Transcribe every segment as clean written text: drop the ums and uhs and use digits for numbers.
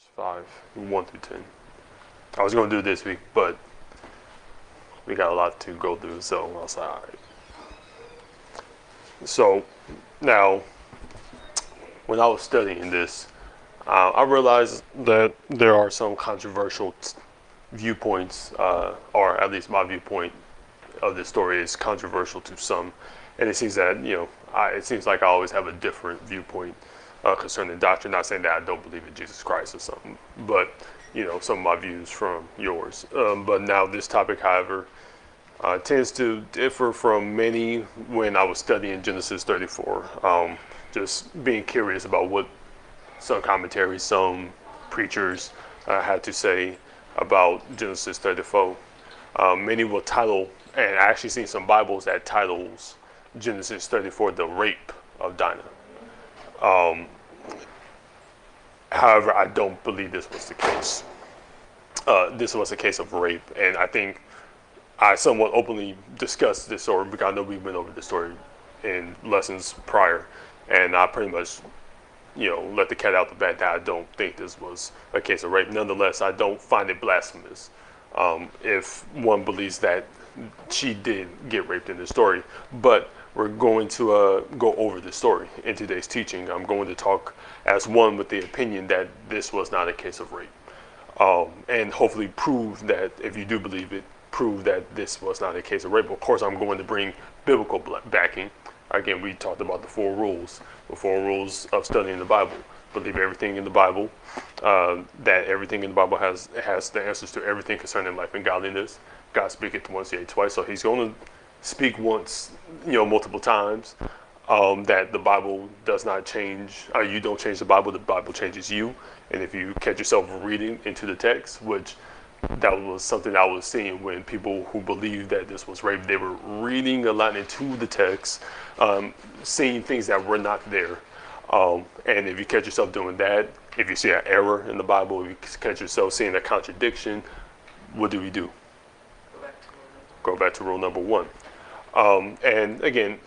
5, 1 through 10. I was going to do it this week, but we got a lot to go through, so I was like, all right. So now, when I was studying this, I realized that there are some controversial viewpoints, or at least my viewpoint of this story is controversial to some, and it seems that it seems like I always have a different viewpoint concerning doctrine. Not saying that I don't believe in Jesus Christ or something, but some of my views from yours. But now this topic, however, tends to differ from many when I was studying Genesis 34. Just being curious about what some commentaries, some preachers had to say about Genesis 34. Many will title, and I actually seen some Bibles that titles Genesis 34 the rape of Dinah. However, I don't believe this was the case. This was a case of rape, and I think I somewhat openly discussed this story because I know we went over the story in lessons prior, and I pretty much, let the cat out the bag that I don't think this was a case of rape. Nonetheless, I don't find it blasphemous if one believes that she did get raped in the story. But we're going to go over the story in today's teaching. I'm going to talk as one with the opinion that this was not a case of rape, and hopefully prove that, if you do believe it, prove that this was not a case of rape. Of course, I'm going to bring biblical backing. Again, we talked about the 4 rules of studying the Bible. Believe everything in the Bible, that everything in the Bible has the answers to everything concerning life and godliness. God speaketh once, yea, twice. So he's going to speak once, multiple times. That the Bible does not change. You don't change the Bible changes you. And if you catch yourself reading into the text, which that was something I was seeing when people who believed that this was rape, they were reading a lot into the text, seeing things that were not there. And if you catch yourself doing that, if you see an error in the Bible, if you catch yourself seeing a contradiction, what do we do? Go back to rule number 1. And again,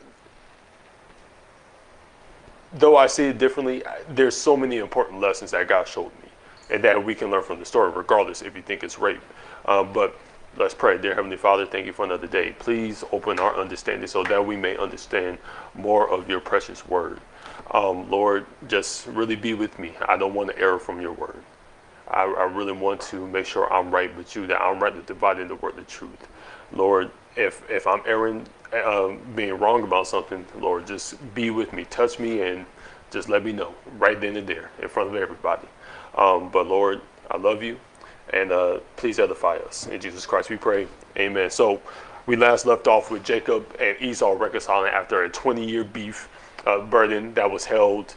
though I see it differently, there's so many important lessons that God showed me and that we can learn from the story, regardless if you think it's rape. But let's pray. Dear Heavenly Father, thank you for another day. Please open our understanding so that we may understand more of your precious word. Lord, just really be with me. I don't want to err from your word. I really want to make sure I'm right with you, that I'm right with dividing the word of truth. Lord, if I'm erring, being wrong about something, Lord, just be with me. Touch me and just let me know right then and there in front of everybody. But Lord, I love you, and please edify us. In Jesus Christ we pray, amen. So we last left off with Jacob and Esau reconciling after a 20-year beef burden that was held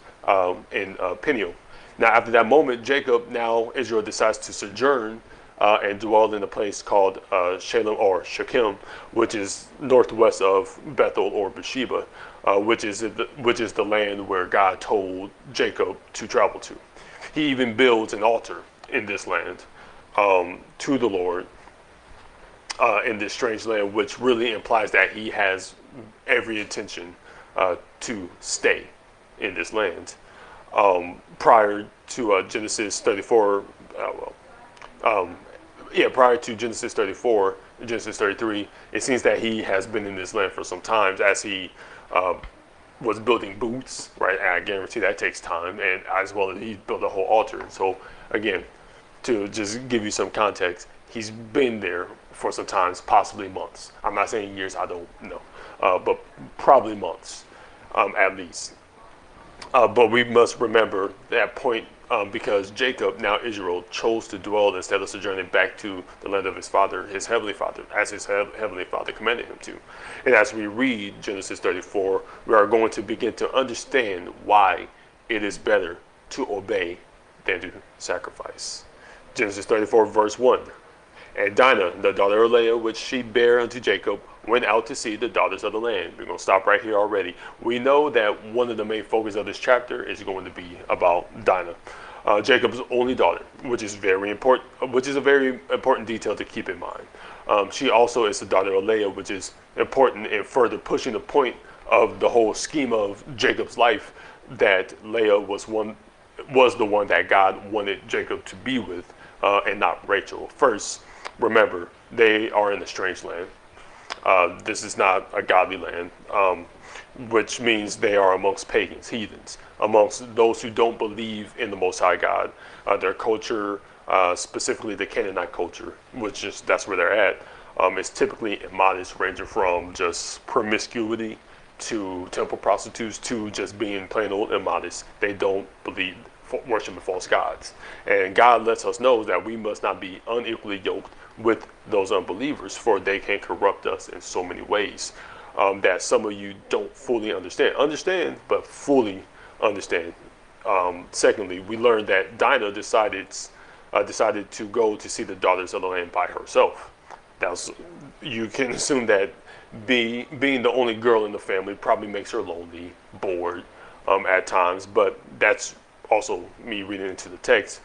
in Peniel. Now after that moment, Israel decides to sojourn and dwell in a place called Shechem, which is northwest of Bethel or Beersheba, which is the land where God told Jacob to travel to. He even builds an altar in this land to the Lord in this strange land, which really implies that he has every intention to stay in this land. Prior to Genesis 34, prior to Genesis 34, Genesis 33, it seems that he has been in this land for some time as he was building booths, right? And I guarantee that takes time, and as well as he built a whole altar. So again, to just give you some context, he's been there for some times, possibly months. I'm not saying years, I don't know, but probably months at least. But we must remember that point because Jacob, now Israel, chose to dwell instead of sojourning back to the land of his father, his heavenly father, as his heavenly father commanded him to. And as we read Genesis 34, we are going to begin to understand why it is better to obey than to sacrifice. Genesis 34, verse 1. And Dinah, the daughter of Leah, which she bare unto Jacob, went out to see the daughters of the land. We're going to stop right here already. We know that one of the main focus of this chapter is going to be about Dinah, Jacob's only daughter, which is very important, which is a very important detail to keep in mind. She also is the daughter of Leah, which is important in further pushing the point of the whole scheme of Jacob's life, that Leah was one was the one that God wanted Jacob to be with, and not Rachel. First, remember, they are in a strange land. This is not a godly land, which means they are amongst pagans, heathens, amongst those who don't believe in the Most High God. Their culture, specifically the Canaanite culture, which is that's where they're at, is typically immodest, ranging from just promiscuity to temple prostitutes to just being plain old immodest. They don't believe worshiping false gods, and God lets us know that we must not be unequally yoked with those unbelievers, for they can corrupt us in so many ways that some of you don't fully understand, but fully understand. Secondly, we learned that Dinah decided to go to see the daughters of the land by herself. You can assume that being the only girl in the family probably makes her lonely, bored at times, but that's also me reading into the text.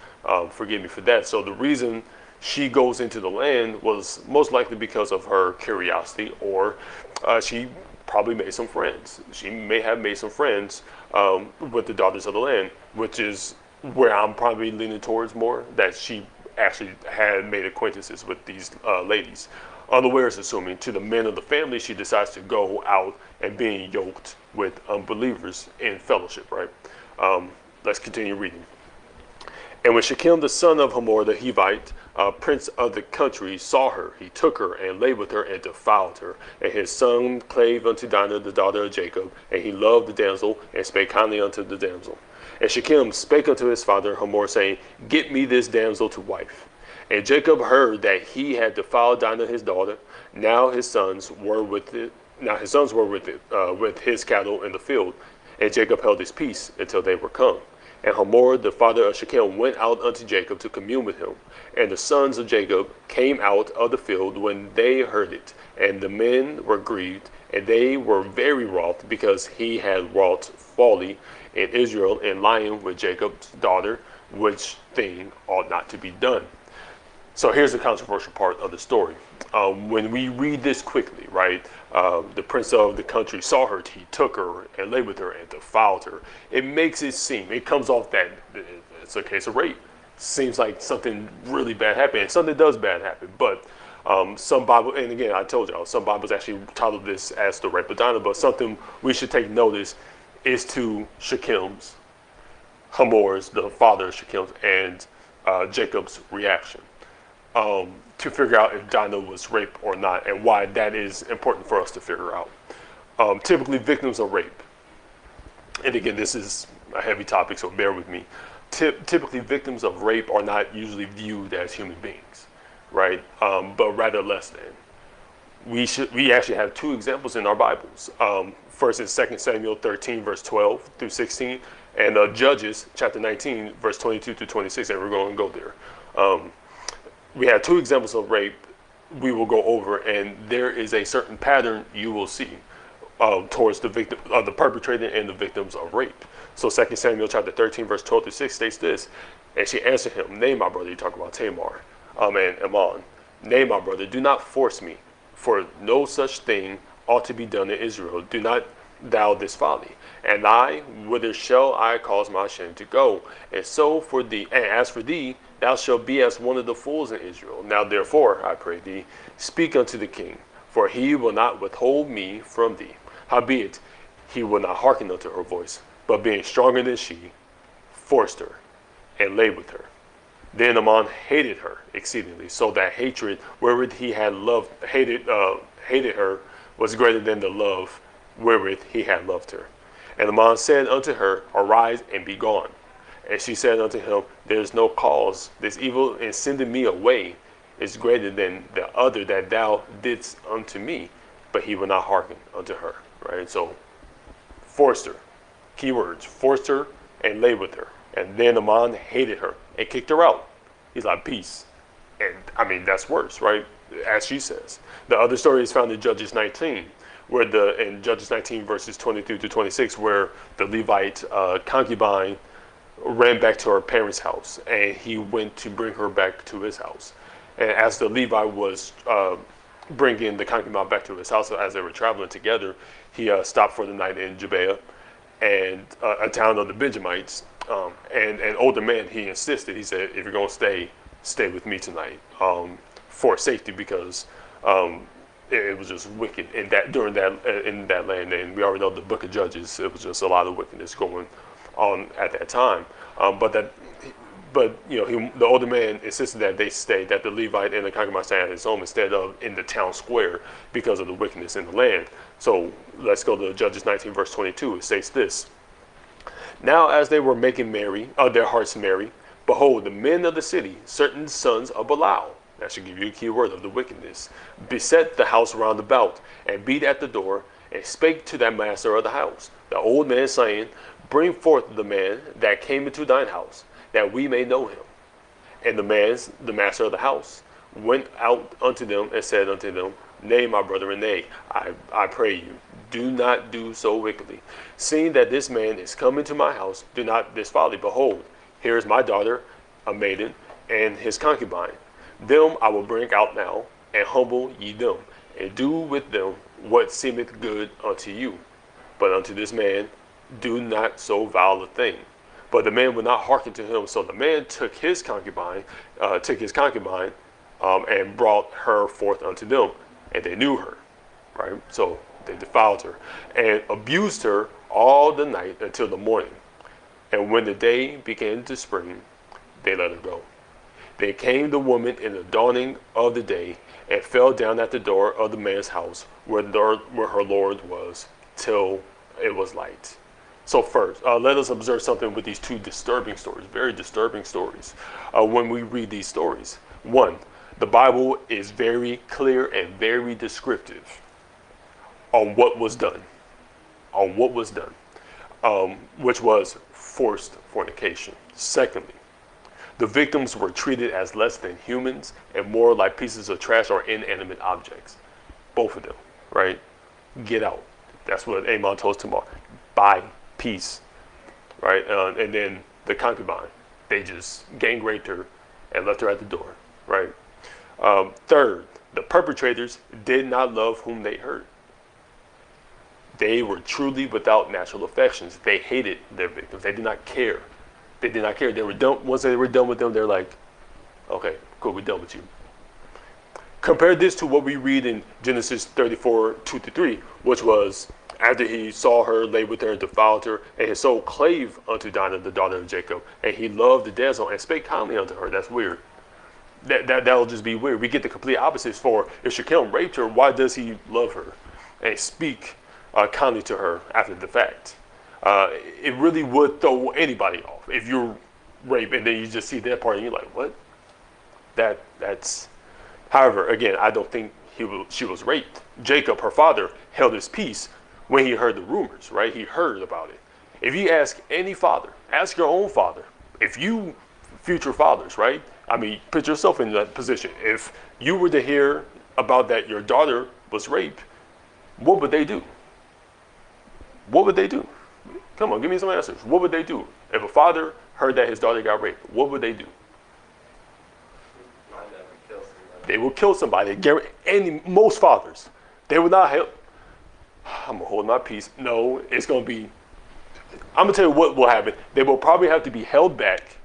Forgive me for that. So the reason she goes into the land was most likely because of her curiosity, or she probably made some friends. She may have made some friends with the daughters of the land, which is where I'm probably leaning towards more, that she actually had made acquaintances with these ladies. Unawares, assuming to the men of the family, she decides to go out and being yoked with unbelievers in fellowship, right? Let's continue reading. And when Shechem, the son of Hamor the Hivite, prince of the country, saw her, he took her and lay with her and defiled her. And his son clave unto Dinah, the daughter of Jacob, and he loved the damsel and spake kindly unto the damsel. And Shechem spake unto his father Hamor, saying, Get me this damsel to wife. And Jacob heard that he had defiled Dinah his daughter. Now his sons were with it. With his cattle in the field. And Jacob held his peace until they were come. And Hamor, the father of Shechem, went out unto Jacob to commune with him. And the sons of Jacob came out of the field when they heard it. And the men were grieved, and they were very wroth, because he had wrought folly in Israel in lying with Jacob's daughter, which thing ought not to be done. So here's the controversial part of the story. When we read this quickly, right, the prince of the country saw her, he took her and lay with her and defiled her. It comes off that it's a case of rape. Seems like something really bad happened, and something does bad happen. But some Bible, and again, I told y'all, some Bibles actually title this as the rape of Dinah. But something we should take notice is to Shechem's, Hamor's, the father of Shechem's, and Jacob's reaction. To figure out if Dinah was raped or not, and why that is important for us to figure out. Typically, victims of rape, and again, this is a heavy topic, so bear with me. Typically, victims of rape are not usually viewed as human beings, right? But rather less than. We actually have two examples in our Bibles. First is 2 Samuel 13, verse 12 through 16, and Judges chapter 19, verse 22 to 26, and we're going to go there. We have two examples of rape we will go over, and there is a certain pattern you will see towards the victim, the perpetrator and the victims of rape. So 2 Samuel chapter 13, verse 12 through 6 states this, and she answered him, Nay, my brother, you talk about Tamar, and Ammon. Nay, my brother, do not force me, for no such thing ought to be done in Israel. Do not thou this folly. And I, whither shall I cause my shame to go? And so for thee, and as for thee, thou shalt be as one of the fools in Israel. Now therefore, I pray thee, speak unto the king, for he will not withhold me from thee. Howbeit, he will not hearken unto her voice, but being stronger than she, forced her, and lay with her. Then Ammon hated her exceedingly, so that hatred wherewith he had hated her was greater than the love wherewith he had loved her. And Ammon said unto her, Arise and be gone. And she said unto him, There is no cause. This evil in sending me away is greater than the other that thou didst unto me. But he will not hearken unto her. Right? So, forced her. Keywords. Forced her and lay with her. And then Ammon hated her and kicked her out. He's like, peace. And I mean, that's worse, right? As she says. The other story is found in Judges 19. In Judges 19 verses 22 to 26, where the Levite concubine ran back to her parents' house, and he went to bring her back to his house. And as the Levite was bringing the concubine back to his house, as they were traveling together, he stopped for the night in Gibeah, and a town of the Benjamites, And an older man, he insisted. He said, "If you're gonna stay with me tonight, for safety, because it was just wicked in that land." And we already know the Book of Judges. It was just a lot of wickedness going on at that time. But the older man insisted that they stay, that the Levite and the concubine stay at his home instead of in the town square because of the wickedness in the land. So let's go to Judges 19, verse 22. It states this: "Now as they were making merry, their hearts merry, behold, the men of the city, certain sons of Belial," that should give you a key word of the wickedness, "beset the house round about, and beat at the door, and spake to that master of the house, the old man, saying, Bring forth the man that came into thine house, that we may know him. And the master of the house, went out unto them and said unto them, Nay, my brethren, nay, I pray you, do not do so wickedly. Seeing that this man is come into my house, do not this folly. Behold, here is my daughter, a maiden, and his concubine. Them I will bring out now, and humble ye them, and do with them what seemeth good unto you. But unto this man do not so vile a thing. But the man would not hearken to him. So the man took his concubine, and brought her forth unto them, and they knew her, right? So they defiled her and abused her all the night until the morning. And when the day began to spring, they let her go. Then came the woman in the dawning of the day, and fell down at the door of the man's house where her Lord was, till it was light. So first, let us observe something with these two disturbing stories, very disturbing stories. When we read these stories, one, the Bible is very clear and very descriptive on what was done, which was forced fornication. Secondly, the victims were treated as less than humans and more like pieces of trash or inanimate objects. Both of them, right? Get out. That's what Amon told Tamar. Buy peace, right? And then the concubine, they just gang raped her and left her at the door, right? Third, the perpetrators did not love whom they hurt. They were truly without natural affections. They hated their victims. They did not care. They did not care. They were done. Once they were done with them, they're like, okay, cool, we're done with you. Compare this to what we read in Genesis 34, 2-3, which was after he saw her, lay with her, and defiled her, and his soul clave unto Dinah, the daughter of Jacob, and he loved the damsel and spake kindly unto her. That's weird. That'll just be weird. We get the complete opposites for if Shechem raped her, why does he love her and speak kindly to her after the fact? It really would throw anybody off if you're raped and then you just see that part and you're like, what? That's. However, again, I don't think she was raped. Jacob, her father, held his peace when he heard the rumors, right? He heard about it. If you ask any father, ask your own father, if you future fathers, right? I mean, put yourself in that position. If you were to hear about that your daughter was raped, what would they do? What would they do? Come on, give me some answers. What would they do? If a father heard that his daughter got raped, what would they do? They will kill somebody. Most fathers, they would not help. I'm gonna hold my peace. No, it's gonna be. I'm gonna tell you what will happen. They will probably have to be held back,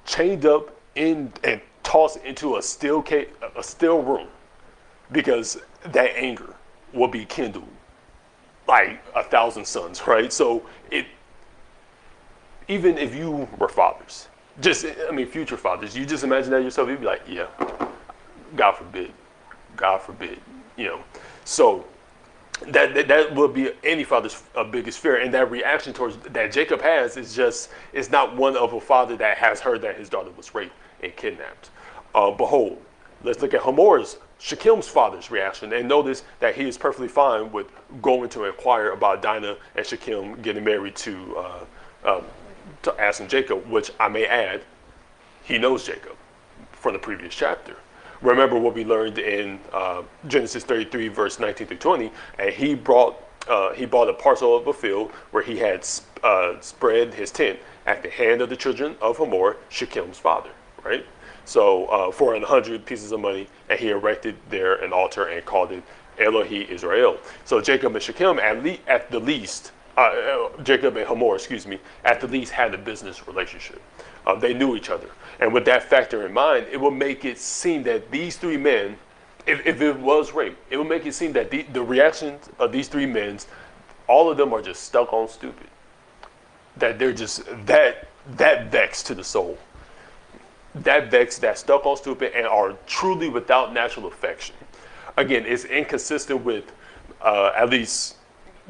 chained up, and tossed into a still room, because that anger will be kindled like 1,000 suns, right? So even if you were fathers, future fathers, you just imagine that yourself. You'd be like, yeah. God forbid, So that would be any father's biggest fear, and that reaction towards that Jacob has is not one of a father that has heard that his daughter was raped and kidnapped. Behold, let's look at Shechem's father's reaction, and notice that he is perfectly fine with going to inquire about Dinah and Shechem getting married to asking Jacob, which I may add, he knows Jacob from the previous chapter. Remember what we learned in Genesis 33, verse 19-20, and he bought a parcel of a field where he had spread his tent at the hand of the children of Hamor, Shechem's father, right? So for 100 pieces of money, and he erected there an altar and called it Elohi Israel. So Jacob and Shechem, at the least, Jacob and Hamor, excuse me, at the least had a business relationship. They knew each other. And with that factor in mind, it will make it seem that these three men, if it was rape, it will make it seem that the reactions of these three men, all of them are just stuck on stupid. That they're just that vexed to the soul. That vexed, that stuck on stupid, and are truly without natural affection. Again, it's inconsistent with at least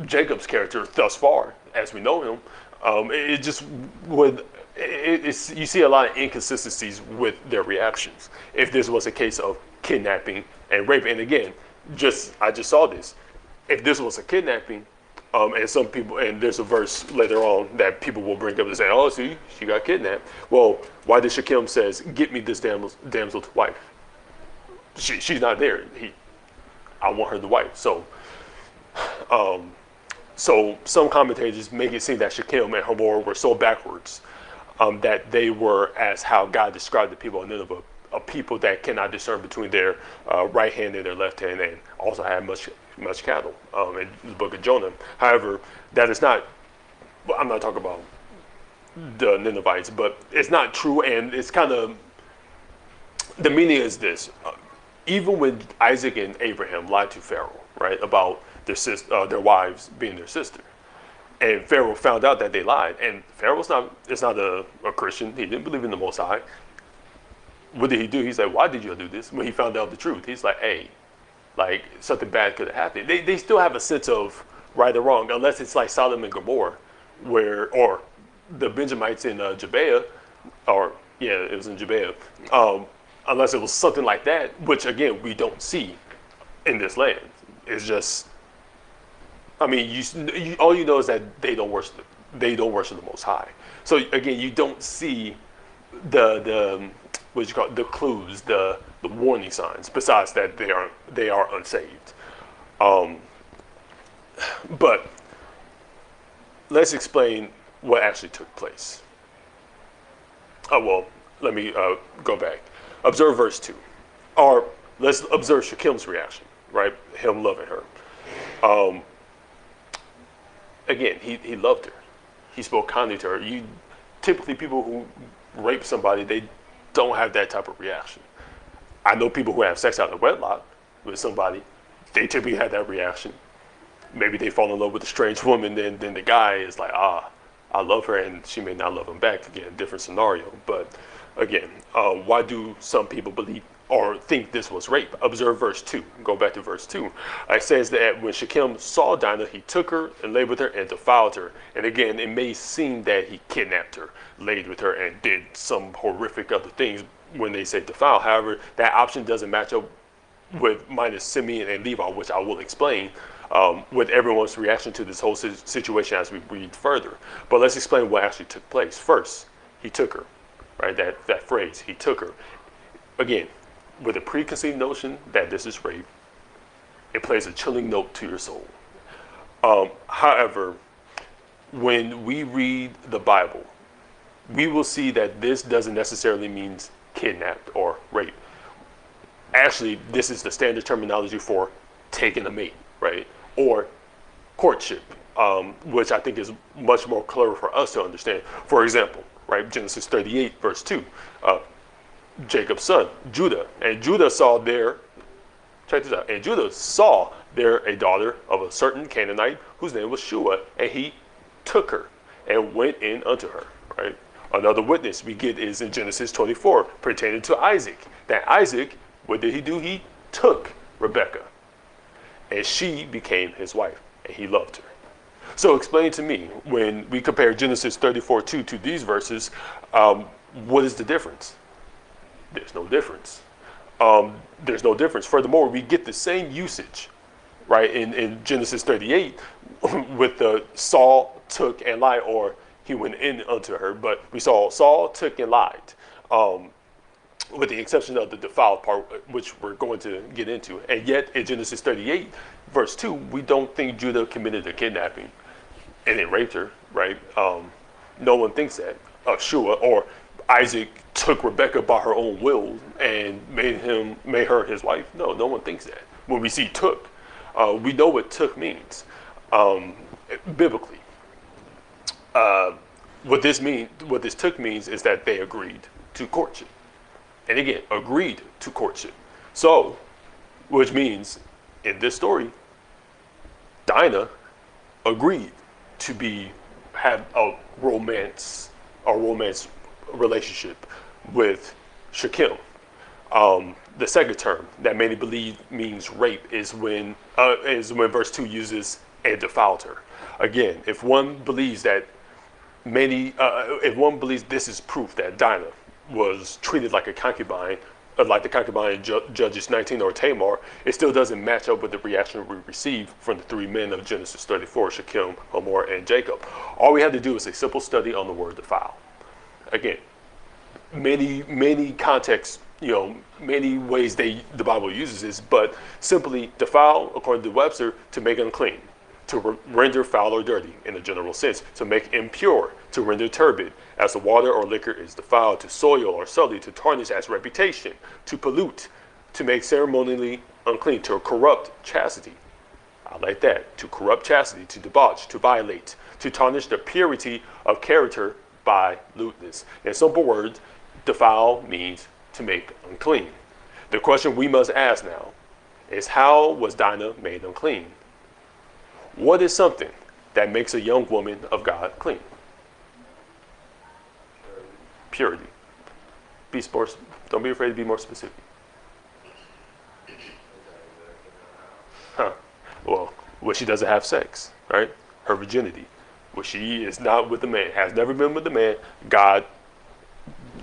Jacob's character thus far, as we know him. It just would. You see a lot of inconsistencies with their reactions. If this was a case of kidnapping and rape, and again, I just saw this. If this was a kidnapping, and some people, and there's a verse later on that people will bring up and say, "Oh, see, she got kidnapped." Well, why did Shechem says, "Get me this damsel to wife"? She's not there. I want her to wife. So some commentators make it seem that Shechem and Hamor were so backwards that they were, as how God described the people of Nineveh, a people that cannot discern between their right hand and their left hand, and also had much cattle in the book of Jonah. However, that is not, well, I'm not talking about the Ninevites, but it's not true, and it's kind of, the meaning is this. Even when Isaac and Abraham lied to Pharaoh, right, about their wives being their sister, and Pharaoh found out that they lied, and Pharaoh's not a Christian. He didn't believe in the Most High. What did he do? He's like, "Why did you do this?" When he found out the truth, he's like, "Hey, like something bad could have happened." They still have a sense of right or wrong, unless it's like Sodom and Gomorrah, or the Benjamites in Gibeah, it was in Gibeah. Unless it was something like that, which again we don't see in this land. It's just, I mean, all you know is that they don't worship the Most High. So again, you don't see the what you call it, the clues, the warning signs. Besides that, they are unsaved. But let's explain what actually took place. Let me go back. Observe verse 2. Or let's observe Shechem's reaction, right? Him loving her. Again, he loved her. He spoke kindly to her. Typically, people who rape somebody, they don't have that type of reaction. I know people who have sex out of wedlock with somebody, they typically have that reaction. Maybe they fall in love with a strange woman, then the guy is like, I love her, and she may not love him back. Again, different scenario. But again, why do some people believe or think this was rape? Observe verse 2. Go back to verse 2. It says that when Shechem saw Dinah, he took her and lay with her and defiled her. And again, it may seem that he kidnapped her, laid with her, and did some horrific other things when they say defile. However, that option doesn't match up with minus Simeon and Levi, which I will explain with everyone's reaction to this whole situation as we read further. But let's explain what actually took place. First, he took her, right? That phrase, he took her. Again, with a preconceived notion that this is rape, it plays a chilling note to your soul. However, when we read the Bible, we will see that this doesn't necessarily mean kidnapped or rape. Actually, this is the standard terminology for taking a mate, right? Or courtship, which I think is much more clear for us to understand. For example, right, Genesis 38, verse 2, Jacob's son, Judah, and Judah saw check this out, and Judah saw there a daughter of a certain Canaanite whose name was Shua, and he took her and went in unto her, right? Another witness we get is in Genesis 24, pertaining to Isaac. That Isaac, what did he do? He took Rebekah, and she became his wife, and he loved her. So explain to me, when we compare Genesis 34:2 to these verses, what is the difference? There's no difference. There's no difference. Furthermore, we get the same usage, right, in Genesis 38 with the Saul took and lied, or he went in unto her. But we saw Saul took and lied, with the exception of the defiled part, which we're going to get into. And yet in Genesis 38, verse 2, we don't think Judah committed a kidnapping and then raped her, right? No one thinks that. Shua or Isaac took Rebekah by her own will and made her his wife. No one thinks that. When we see took, we know what took means biblically, What this took means is that they agreed to courtship. And again, agreed to courtship. So, which means in this story, Dinah agreed to have a romance relationship with Shechem. The second term that many believe means rape is when verse 2 uses and defiled her. Again, if one believes this is proof that Dinah was treated like a concubine, like the concubine in Judges 19 or Tamar, it still doesn't match up with the reaction we receive from the three men of Genesis 34, Shechem, Hamor, and Jacob. All we have to do is a simple study on the word defile. Again, many contexts, many ways the Bible uses this, but simply defile, according to Webster, to make unclean, to render foul or dirty in a general sense, to make impure, to render turbid, as the water or liquor is defiled, to soil or sully, to tarnish as reputation, to pollute, to make ceremonially unclean, to corrupt chastity. I like that. To corrupt chastity, to debauch, to violate, to tarnish the purity of character by lewdness. In simple words, defile means to make unclean. The question we must ask now is, how was Dinah made unclean? What is something that makes a young woman of God clean? Purity. Don't be afraid to be more specific. Well, she doesn't have sex, right? Her virginity. She is not with a man, has never been with a man. God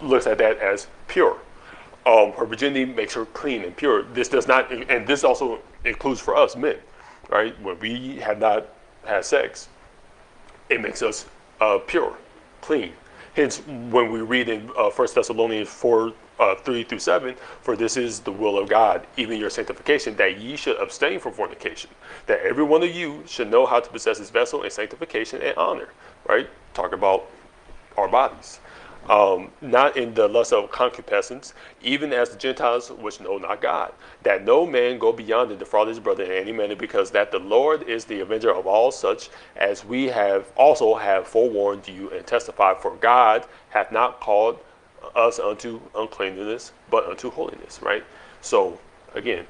looks at that as pure. Her virginity makes her clean and pure. This does not, and this also includes for us men, right? When we have not had sex, it makes us pure, clean. Hence, when we read in 1 Thessalonians 4, 3-7, for this is the will of God, even your sanctification, that ye should abstain from fornication, that every one of you should know how to possess his vessel in sanctification and honor, right? Talk about our bodies. Not in the lust of concupiscence, even as the Gentiles which know not God, that no man go beyond and defraud his brother in any manner, because that the Lord is the avenger of all such, as we have forewarned you and testified, for God hath not called us unto uncleanness, but unto holiness, right? So, again,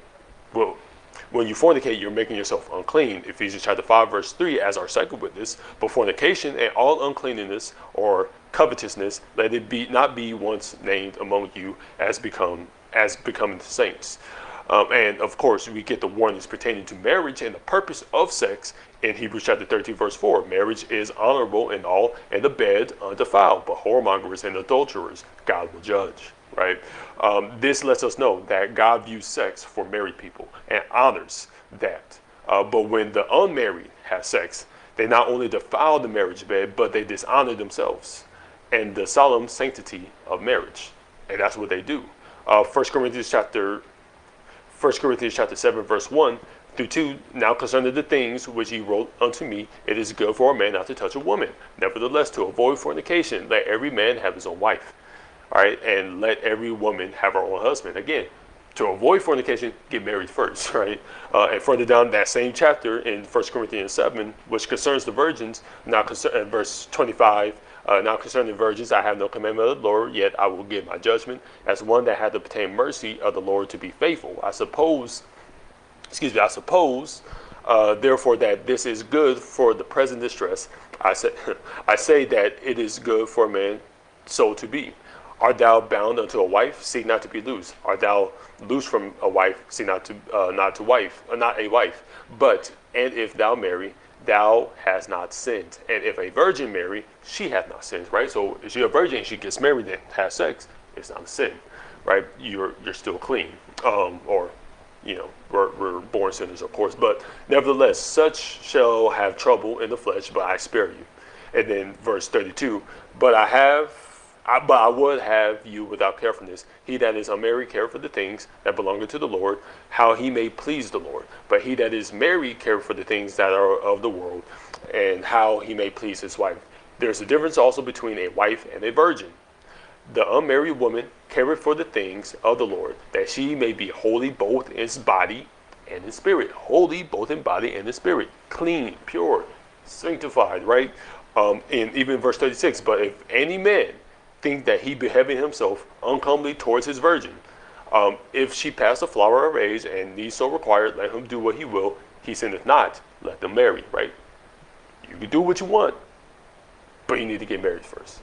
when you fornicate, you're making yourself unclean. Ephesians chapter 5, verse 3, as our second witness. But fornication and all uncleanness or covetousness, let it not be once named among you as becoming the saints. And of course, we get the warnings pertaining to marriage and the purpose of sex in Hebrews chapter 13, verse 4. Marriage is honorable in all, and the bed undefiled, but whoremongers and adulterers God will judge, right? This lets us know that God views sex for married people and honors that. But when the unmarried have sex, they not only defile the marriage bed, but they dishonor themselves and the solemn sanctity of marriage. And that's what they do. 1 Corinthians chapter 7, verse 1-2, now concerning the things which he wrote unto me, it is good for a man not to touch a woman. Nevertheless, to avoid fornication, let every man have his own wife. All right, and let every woman have her own husband. Again, to avoid fornication, get married first, right? And further down that same chapter in 1 Corinthians 7, which concerns the virgins, verse 25, now concerning the virgins, I have no commandment of the Lord, yet I will give my judgment as one that hath obtained mercy of the Lord to be faithful. I suppose, therefore, that this is good for the present distress. I say that it is good for a man so to be. Art thou bound unto a wife? Seek not to be loose. Art thou loose from a wife? Seek not a wife. But, and if thou marry, thou hast not sinned. And if a virgin marry, she hath not sinned, right? So if she's a virgin, she gets married and has sex, it's not a sin, right? You're still clean. We're born sinners, of course. But nevertheless, such shall have trouble in the flesh, but I spare you. And then verse 32, but I would have you without carefulness. He that is unmarried care for the things that belong to the Lord, how he may please the Lord. But he that is married care for the things that are of the world, and how he may please his wife. There's a difference also between a wife and a virgin. The unmarried woman careth for the things of the Lord, that she may be holy both in body and in spirit. Holy both in body and in spirit. Clean, pure, sanctified, right? And even verse 36, but if any man think that he behaving himself uncomely towards his virgin, if she pass the flower of her age and needs so required, let him do what he will. He sinneth not, let them marry, right? You can do what you want, but you need to get married first.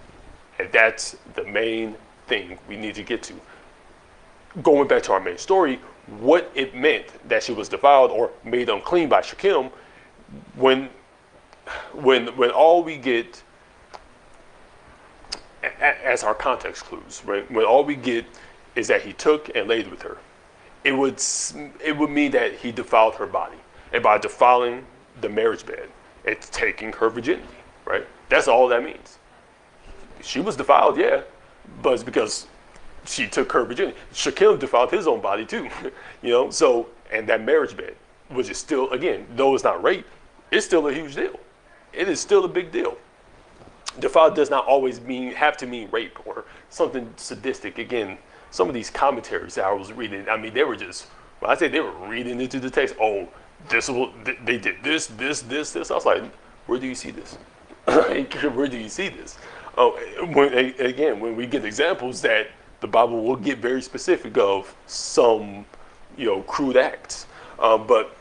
And that's the main thing we need to get to. Going back to our main story, what it meant that she was defiled or made unclean by Shechem, when all we get as our context clues, right? When all we get is that he took and laid with her, it would mean that he defiled her body, and by defiling the marriage bed, it's taking her virginity, right? That's all that means. She was defiled, yeah, but it's because she took her virginity. Shechem defiled his own body too, So, and that marriage bed, which is still, again, though it's not rape, it's still a huge deal. It is still a big deal. Defiled does not always have to mean rape or something sadistic. Again, some of these commentaries that I was reading, I mean, they were just, when I say they were reading into the text, oh, they did this. I was like, where do you see this? Where do you see this? When we get examples that the Bible will get very specific of some, crude acts. But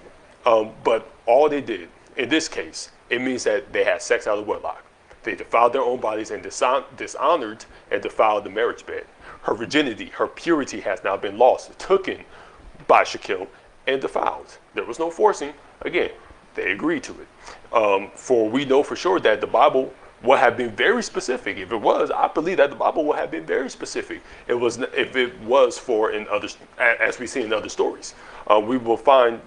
all they did, in this case, it means that they had sex out of wedlock. They defiled their own bodies and dishonored and defiled the marriage bed. Her virginity, her purity has now been lost, taken by Shechem, and defiled. There was no forcing. Again, they agreed to it. For we know for sure that the Bible would have been very specific. If it was, I believe that the Bible would have been very specific. If it was for in others, as we see in other stories, we will find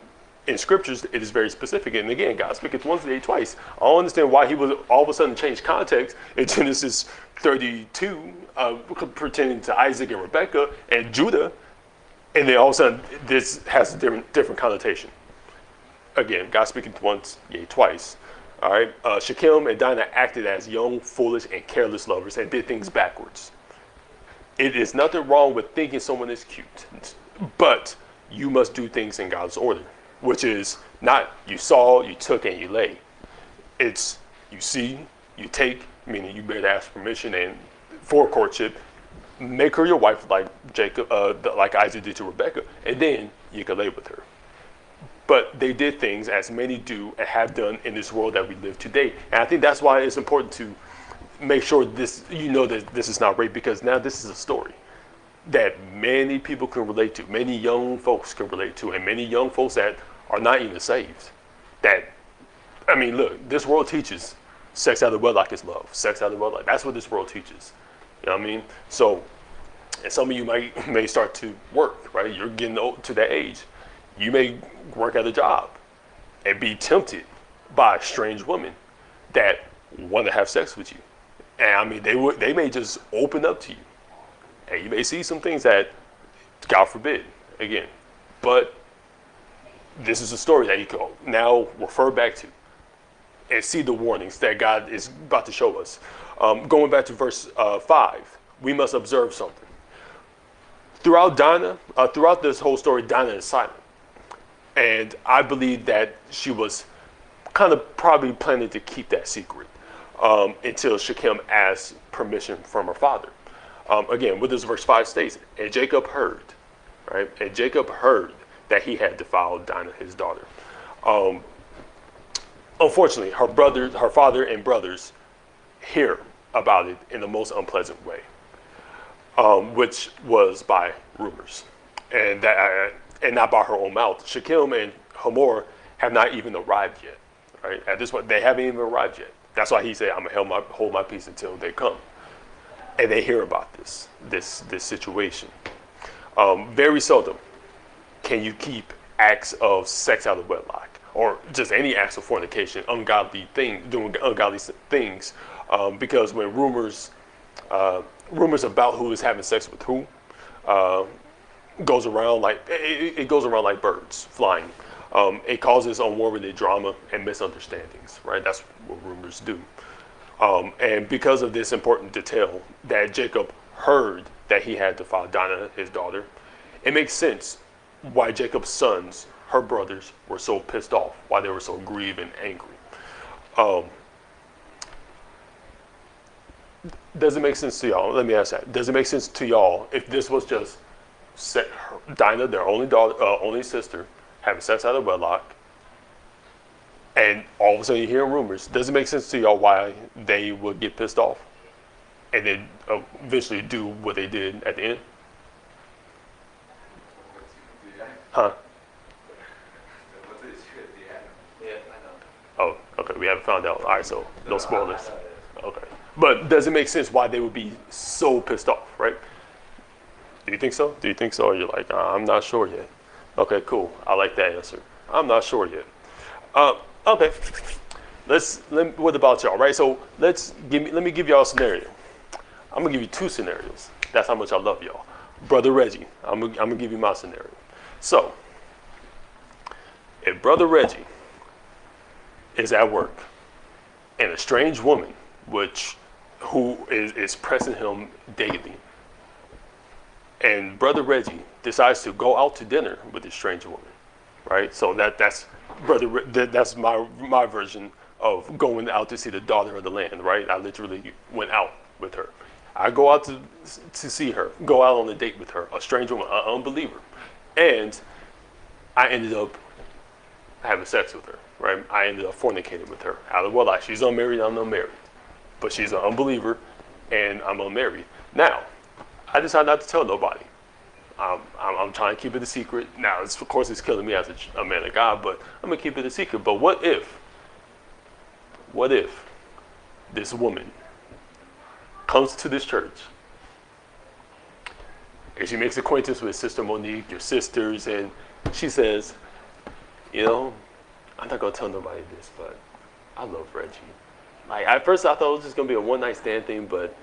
in scriptures it is very specific. And again, God speaketh once a day, twice. I don't understand why he would all of a sudden change context in Genesis 32, pertaining to Isaac and Rebekah and Judah, and then all of a sudden this has a different connotation. Again, God speaking once, yea, twice. All right, Shechem and Dinah acted as young, foolish, and careless lovers and did things backwards. It is nothing wrong with thinking someone is cute, but you must do things in God's order, which is not you saw, you took, and you lay. It's you see, you take, meaning you better ask permission and for courtship, make her your wife like Jacob, like Isaac did to Rebekah, and then you can lay with her. But they did things as many do and have done in this world that we live today. And I think that's why it's important to make sure that this is not rape, because now this is a story that many people can relate to, many young folks can relate to, and many young folks that are not even saved. Look, this world teaches sex out of wedlock is love. Sex out of wedlock, that's what this world teaches. You know what I mean? So, and some of you may start to work, right? You're getting to that age. You may work at a job and be tempted by strange women that want to have sex with you. And they may just open up to you. And you may see some things that, God forbid, again. But this is a story that you can now refer back to and see the warnings that God is about to show us. Going back to verse 5, we must observe something. Throughout this whole story, Dinah is silent. And I believe that she was kind of probably planning to keep that secret until Shechem asked permission from her father. Again, what does verse 5 states? And Jacob heard, right? And Jacob heard that he had defiled Dinah, his daughter. Unfortunately, her father and brothers hear about it in the most unpleasant way, which was by rumors. And not by her own mouth. Shechem and Hamor have not even arrived yet, right? At this point, they haven't even arrived yet. That's why he said, I'm gonna hold my peace until they come. And they hear about this situation. Very seldom can you keep acts of sex out of wedlock, or just any acts of fornication, doing ungodly things, because when rumors about who is having sex with who, goes around like birds flying. It causes unwarranted drama and misunderstandings, right? That's what rumors do. And because of this important detail that Jacob heard that he had defiled Dinah, his daughter, it makes sense why Jacob's sons, her brothers, were so pissed off, why they were so grieved and angry. Does it make sense to y'all? Let me ask that. Does it make sense to y'all if this was just Dinah, their only daughter, only sister, having sex out of wedlock, and all of a sudden you hear rumors? Does it make sense to y'all why they would get pissed off and then eventually do what they did at the end? Huh? Oh, okay. We haven't found out. All right, so no spoilers. Okay. But does it make sense why they would be so pissed off, right? Do you think so? Do you think so? Or you're like, I'm not sure yet. Okay, cool. I like that answer. I'm not sure yet. Okay. What about y'all, right? So let me give y'all a scenario. I'm gonna give you two scenarios. That's how much I love y'all. Brother Reggie, I'm gonna give you my scenario. So, if Brother Reggie is at work and a strange woman, who is pressing him daily, and Brother Reggie decides to go out to dinner with this strange woman, right? So that's my version of going out to see the daughter of the land, right? I literally went out with her. I go out to see her, go out on a date with her, a strange woman, an unbeliever, and I ended up having sex with her, right? I ended up fornicating with her. Out of wedlock. She's unmarried, I'm unmarried. But she's an unbeliever, and I'm unmarried. Now, I decide not to tell nobody. I'm trying to keep it a secret. Now, of course, it's killing me as a man of God, but I'm going to keep it a secret. But what if this woman comes to this church, and she makes acquaintance with Sister Monique, your sisters, and she says, I'm not going to tell nobody this, but I love Reggie. Like, at first I thought it was just going to be a one-night stand thing, but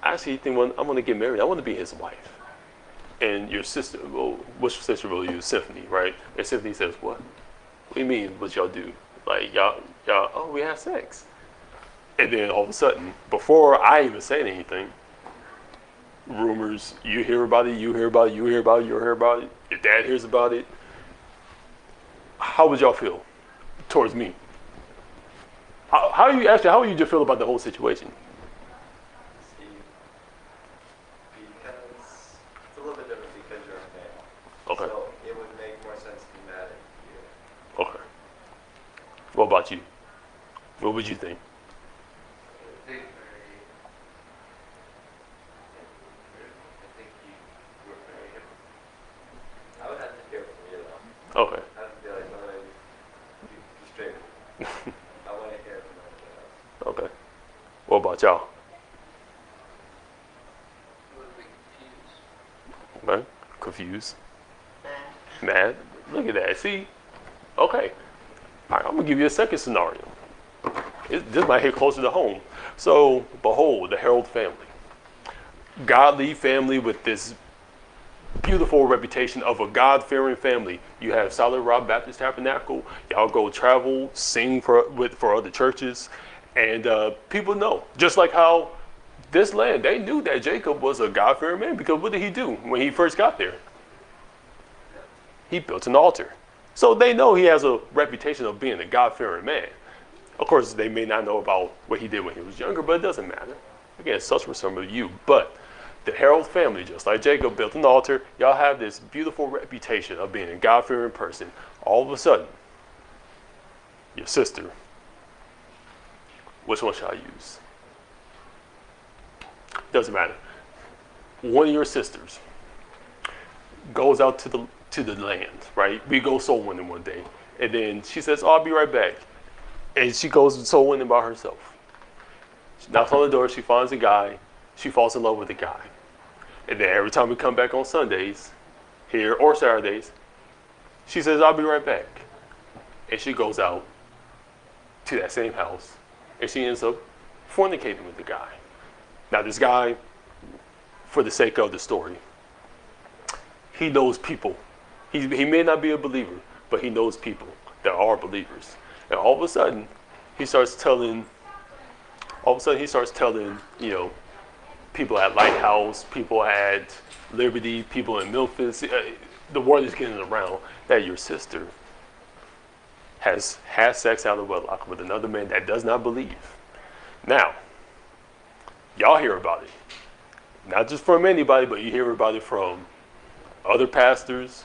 I actually think I'm going to get married. I want to be his wife. And your sister, which sister will use? Symphony, right? And Symphony says, what? What do you mean, what y'all do? Like, y'all, oh, we have sex. And then all of a sudden, before I even say anything, rumors, you hear about it, you hear about it, you hear about it, you hear about it, your dad hears about it. How would y'all feel towards me? How would you just feel about the whole situation? Because it's a little bit different because you're a male. Okay. So it would make more sense to be mad at you. Okay. What about you? What would you think? I think you were very I would have to hear from you though. Okay. I have to be like, no, you straight. I want to hear from everyone else. Okay. What about y'all? Okay. Confused. Mad. Look at that. See? Okay. All right, I'm going to give you a second scenario. This might hit closer to home. So, behold, the Herald family. Godly family with this beautiful reputation of a God-fearing family. You have Solid Rock Baptist Tabernacle. Y'all go travel, sing for other churches. And people know. Just like how this land, they knew that Jacob was a God-fearing man, because what did he do when he first got there? He built an altar. So they know he has a reputation of being a God-fearing man. Of course, they may not know about what he did when he was younger, but it doesn't matter. Again, such were some of you. But the Herald family, just like Jacob, built an altar. Y'all have this beautiful reputation of being a God-fearing person. All of a sudden, your sister, which one shall I use? Doesn't matter. One of your sisters goes out to the land, right? We go soul winning one day. And then she says, oh, I'll be right back. And she goes soul winning by herself. She knocks on the door, she finds a guy, she falls in love with the guy. And then every time we come back on Sundays, here or Saturdays, she says, I'll be right back. And she goes out to that same house, and she ends up fornicating with the guy. Now this guy, for the sake of the story, he knows people. He may not be a believer, but he knows people that are believers. And all of a sudden, he starts telling, people at Lighthouse, people at Liberty, people in Memphis, the word is getting around that your sister has had sex out of wedlock with another man that does not believe. Now, Y'all hear about it. Not just from anybody, but you hear about it from other pastors,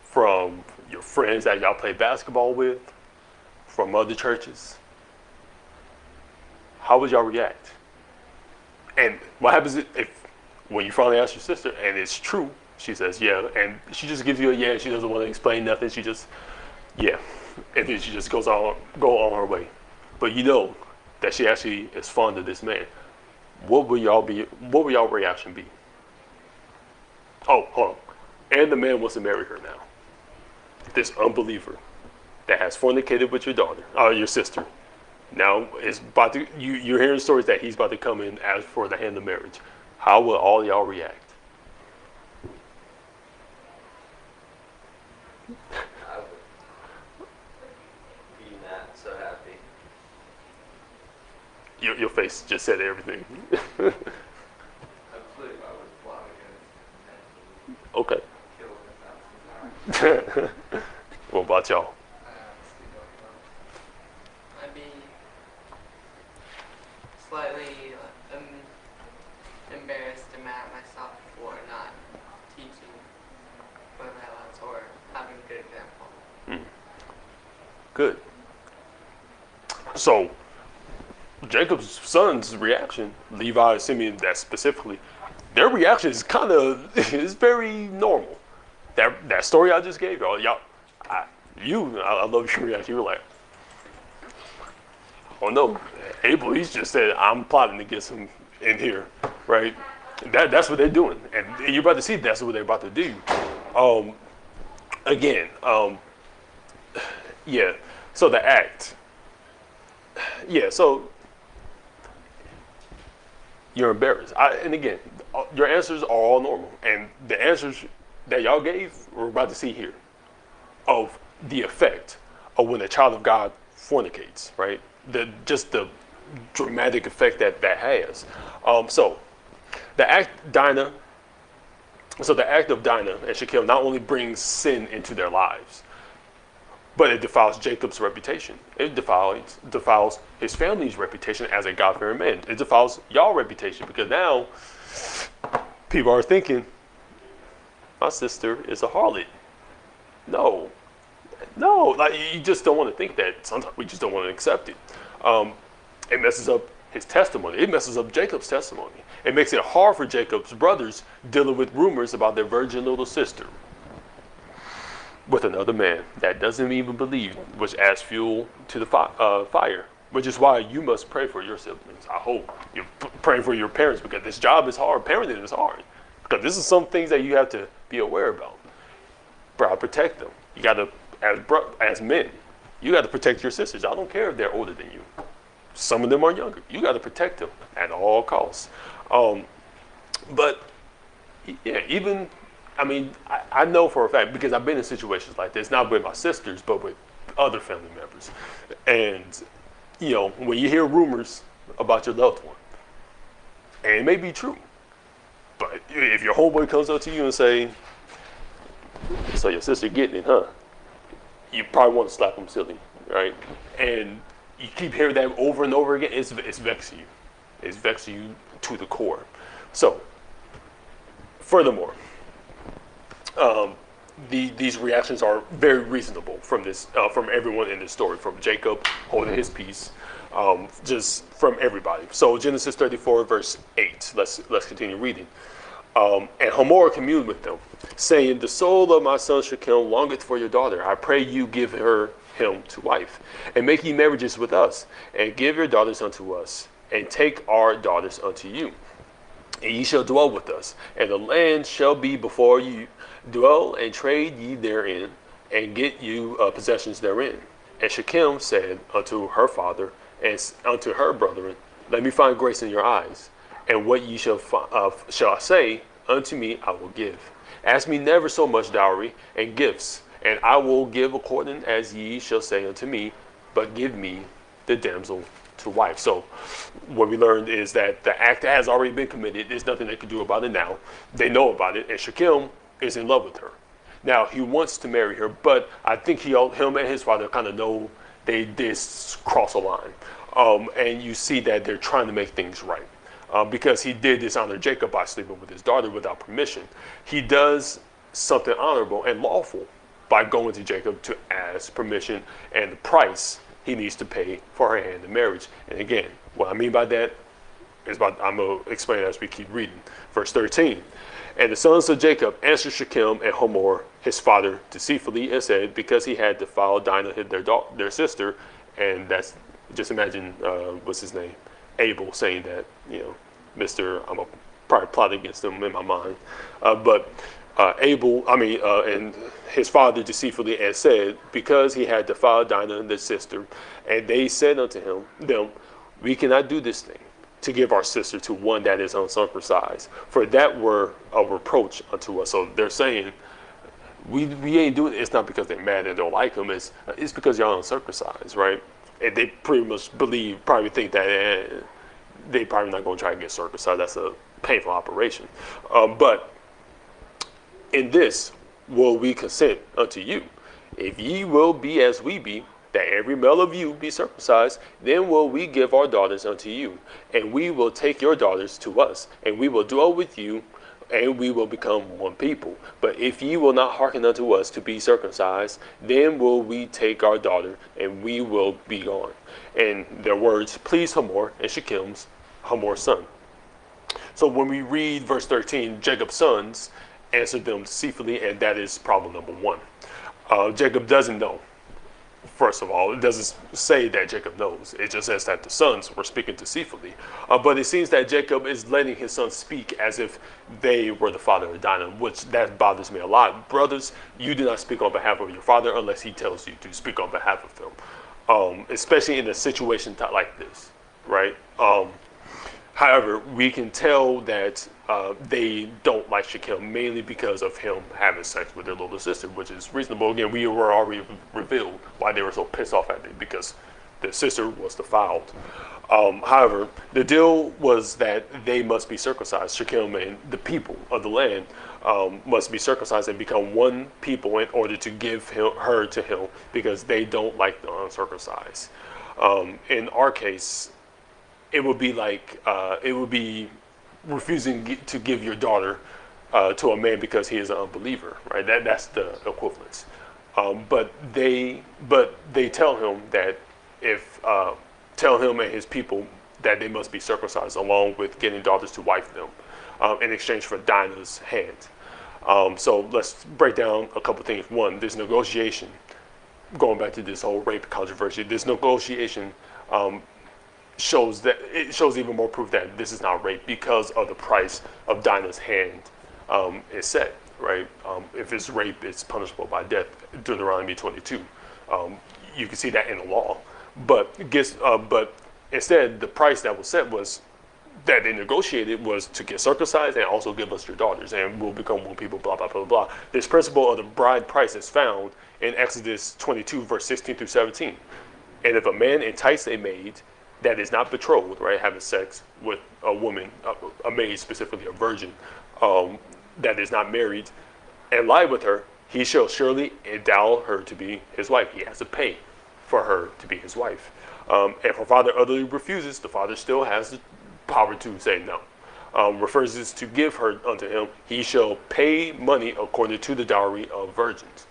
from your friends that y'all play basketball with, from other churches. How would y'all react? And what happens if when you finally ask your sister and it's true, she says, yeah, and she just gives you a yeah, she doesn't want to explain nothing, she just, yeah. And then she just go on her way. But you know that she actually is fond of this man. What will y'all reaction be? Oh, hold on. And the man wants to marry her now. This unbeliever that has fornicated with your daughter, your sister. Now is about to you're hearing stories that he's about to come in as for the hand of marriage. How will all y'all react? I would be not so happy. Your face just said everything. I believe I would plot against and Okay. kill him at the time. What about y'all? I honestly don't know. I'd be slightly embarrassed and mad at myself for not teaching my violence or having a good example. Good. So Jacob's son's reaction, Levi, Simeon, that specifically, their reaction is kind of is very normal. That story I just gave y'all, I love your reaction. You were like, oh no, Abel, he's just said, I'm plotting to get some in here, right? That's what they're doing, and you're about to see that's what they're about to do. Again, yeah. So the act, yeah. So you're embarrassed, and again, your answers are all normal, and the answers that y'all gave, we're about to see here, of the effect of when a child of God fornicates, right? Just the dramatic effect that has. So the act of Dinah and Shechem not only brings sin into their lives, but it defiles Jacob's reputation. It defiles his family's reputation as a God-fearing man. It defiles y'all reputation because now people are thinking, my sister is a harlot. No, like you just don't want to think that. Sometimes we just don't want to accept it. It messes up his testimony. It messes up Jacob's testimony. It makes it hard for Jacob's brothers dealing with rumors about their virgin little sister with another man that doesn't even believe, which adds fuel to the fire. Which is why you must pray for your siblings. I hope you're praying for your parents because this job is hard. Parenting is hard. Because this is some things that you have to be aware about. Bro, protect them. You got to, as men, you got to protect your sisters. I don't care if they're older than you. Some of them are younger. You got to protect them at all costs. But yeah, even, I know for a fact, because I've been in situations like this, not with my sisters, but with other family members. And, when you hear rumors about your loved one, and it may be true, but if your homeboy comes up to you and say, so your sister getting it, huh? You probably want to slap him silly, right? And you keep hearing that over and over again, it's vexing you. It's vexing you to the core. So, furthermore, these reactions are very reasonable from everyone in this story, from Jacob holding his peace, just from everybody. So Genesis 34, verse 8. Let's continue reading. And Hamor communed with them, saying, the soul of my son Shechem longeth for your daughter. I pray you give him to wife, and make ye marriages with us, and give your daughters unto us, and take our daughters unto you. And ye shall dwell with us, and the land shall be before you. Dwell and trade ye therein, and get you possessions therein. And Shechem said unto her father and unto her brethren, let me find grace in your eyes, and what ye shall say unto me I will give. Ask me never so much dowry and gifts, and I will give according as ye shall say unto me, but give me the damsel to wife. So what we learned is that the act has already been committed. There's nothing they can do about it now. They know about it, and Shechem is in love with her. Now he wants to marry her, but I think him and his father kind of know they cross a line, and you see that they're trying to make things right. because he did dishonor Jacob by sleeping with his daughter without permission. He does something honorable and lawful by going to Jacob to ask permission and the price he needs to pay for her hand in marriage. And again, what I mean by that is I'm going to explain as we keep reading. Verse 13. And the sons of Jacob answered Shechem and Hamor, his father, deceitfully and said, because he had defiled Dinah, their sister, and that's, just imagine, what's his name? Abel saying that, I'm probably plot against him in my mind. But and his father deceitfully and said, because he had defiled Dinah, their sister, and they said unto them, we cannot do this thing, to give our sister to one that is uncircumcised, for that were a reproach unto us. So they're saying, we ain't doing it. It's not because they're mad and don't like him. It's because y'all uncircumcised, right? And they pretty much probably think that they probably not going to try to get circumcised. That's a painful operation. But in this will we consent unto you, if ye will be as we be, that every male of you be circumcised, then will we give our daughters unto you, and we will take your daughters to us, and we will dwell with you, and we will become one people. But if ye will not hearken unto us to be circumcised, then will we take our daughter, and we will be gone. And their words pleased Hamor and Hamor's son. So when we read verse 13, Jacob's sons answered them deceitfully, and that is problem number one. Jacob doesn't know. First of all, it doesn't say that Jacob knows. It just says that the sons were speaking deceitfully. But it seems that Jacob is letting his sons speak as if they were the father of Dinah, which that bothers me a lot. Brothers, you do not speak on behalf of your father unless he tells you to speak on behalf of them, especially in a situation like this, right? However, we can tell that they don't like Shechem mainly because of him having sex with their little sister, which is reasonable. Again, we were already revealed why they were so pissed off at it, because their sister was defiled. However, the deal was that they must be circumcised. Shechem and the people of the land must be circumcised and become one people in order to give her to him, because they don't like the uncircumcised. In our case, it would be refusing to give your daughter to a man because he is an unbeliever, right? That's the equivalence. But they tell him that tell him and his people that they must be circumcised, along with getting daughters to wife them in exchange for Dinah's hand. So let's break down a couple things. One, this negotiation, going back to this whole rape controversy, this negotiation shows even more proof that this is not rape, because of the price of Dinah's hand is set, right? If it's rape, it's punishable by death, Deuteronomy 22. You can see that in the law. But instead, the price that was set was that they negotiated was to get circumcised and also give us your daughters, and we'll become one people, blah, blah, blah, blah. This principle of the bride price is found in Exodus 22, verse 16 through 17. And if a man entice a maid that is not betrothed, right, having sex with a woman, a maid, specifically a virgin, that is not married, and lie with her, he shall surely endow her to be his wife. He has to pay for her to be his wife. If her father utterly refuses, the father still has the power to say no. Refuses to give her unto him, he shall pay money according to the dowry of virgins,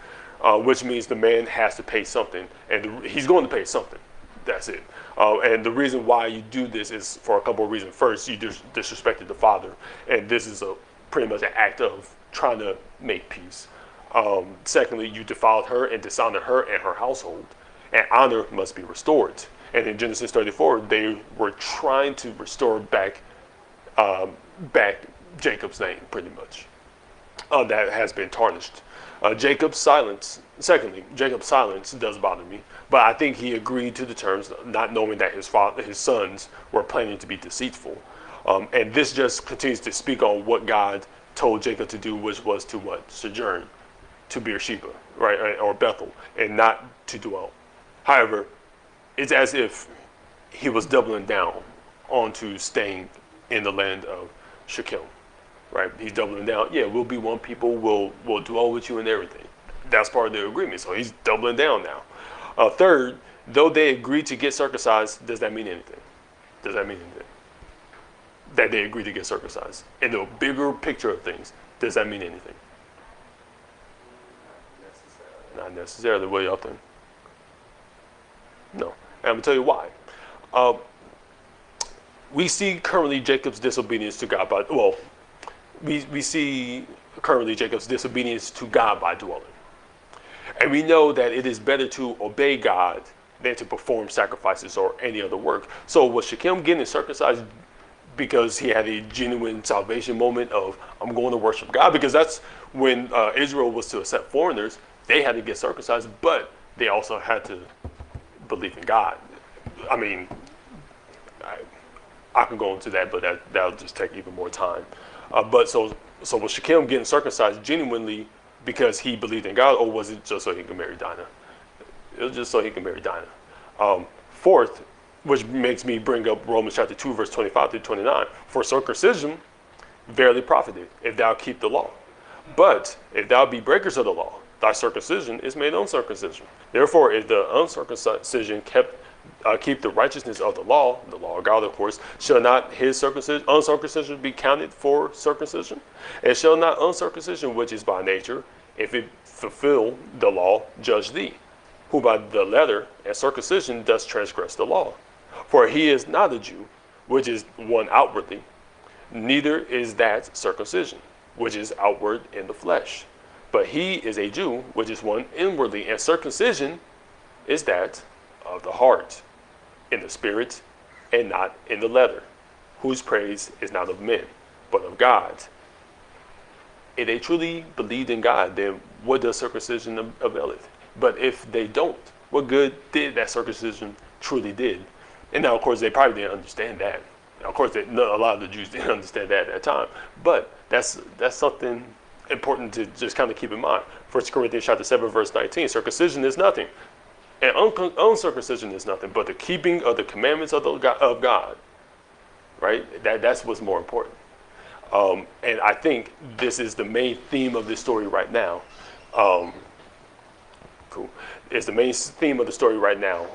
which means the man has to pay something, and he's going to pay something. That's it. And the reason why you do this is for a couple of reasons. First, you disrespected the father, and this is pretty much an act of trying to make peace. Secondly, you defiled her and dishonored her and her household, and honor must be restored. And in Genesis 34, they were trying to restore back Jacob's name, pretty much. That has been tarnished. Jacob's silence does bother me, but I think he agreed to the terms, not knowing that his sons were planning to be deceitful. And this just continues to speak on what God told Jacob to do, which was to what? Sojourn to Beersheba, right, or Bethel, and not to dwell. However, it's as if he was doubling down onto staying in the land of Shechem, right? He's doubling down. Yeah, we'll be one people. We'll dwell with you and everything. That's part of the agreement. So he's doubling down now. Third, though they agreed to get circumcised, does that mean anything? Does that mean anything? that they agreed to get circumcised. In the bigger picture of things, does that mean anything? Not necessarily. What do y'all think? No. And I'm going to tell you why. We see currently Jacob's disobedience to God we see currently Jacob's disobedience to God by dwelling. And we know that it is better to obey God than to perform sacrifices or any other work. So was Shechem getting circumcised because he had a genuine salvation moment of, I'm going to worship God? Because that's when Israel was to accept foreigners, they had to get circumcised, but they also had to believe in God. I mean, I could go into that, but that'll just take even more time. But so was Shechem getting circumcised genuinely because he believed in God, or was it just so he could marry Dinah? It was just so he could marry Dinah. Fourth, which makes me bring up Romans chapter 2, verse 25 through 29. For circumcision verily profited, if thou keep the law. But if thou be breakers of the law, thy circumcision is made uncircumcision. Therefore, if the uncircumcision keep the righteousness of the law of God, of course, shall not his uncircumcision be counted for circumcision? And shall not uncircumcision, which is by nature, if it fulfill the law, judge thee, who by the letter and circumcision does transgress the law? For he is not a Jew, which is one outwardly, neither is that circumcision, which is outward in the flesh. But he is a Jew, which is one inwardly, and circumcision is that of the heart, in the spirit, and not in the letter, whose praise is not of men, but of God. If they truly believed in God, then what does circumcision availeth? But if they don't, what good did that circumcision truly did? And now, of course, they probably didn't understand that. Now, of course, a lot of the Jews didn't understand that at that time. But that's something important to just kind of keep in mind. 1 Corinthians chapter 7, verse 19, circumcision is nothing, and uncircumcision is nothing, but the keeping of the commandments of God, right? That's what's more important. And I think this is the main theme of this story right now. Cool. It's the main theme of the story right now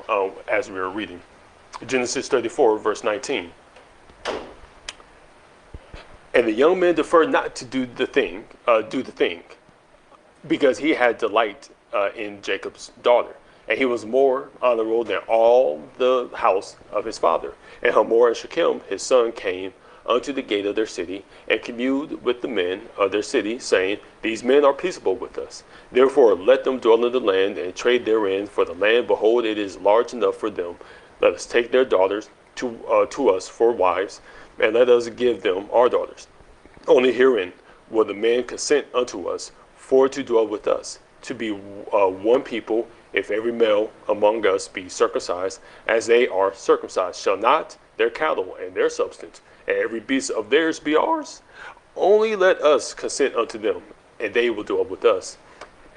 as we are reading. Genesis 34, verse 19. And the young man deferred not to do the thing, because he had delight in Jacob's daughter. And he was more honorable than all the house of his father. And Hamor and Shechem, his son, came unto the gate of their city, and communed with the men of their city, saying, These men are peaceable with us. Therefore let them dwell in the land, and trade therein, for the land, behold, it is large enough for them. Let us take their daughters to us for wives, and let us give them our daughters. Only herein will the men consent unto us, for to dwell with us, to be one people, if every male among us be circumcised, as they are circumcised. Shall not their cattle and their substance, and every beast of theirs be ours? Only let us consent unto them, and they will dwell with us.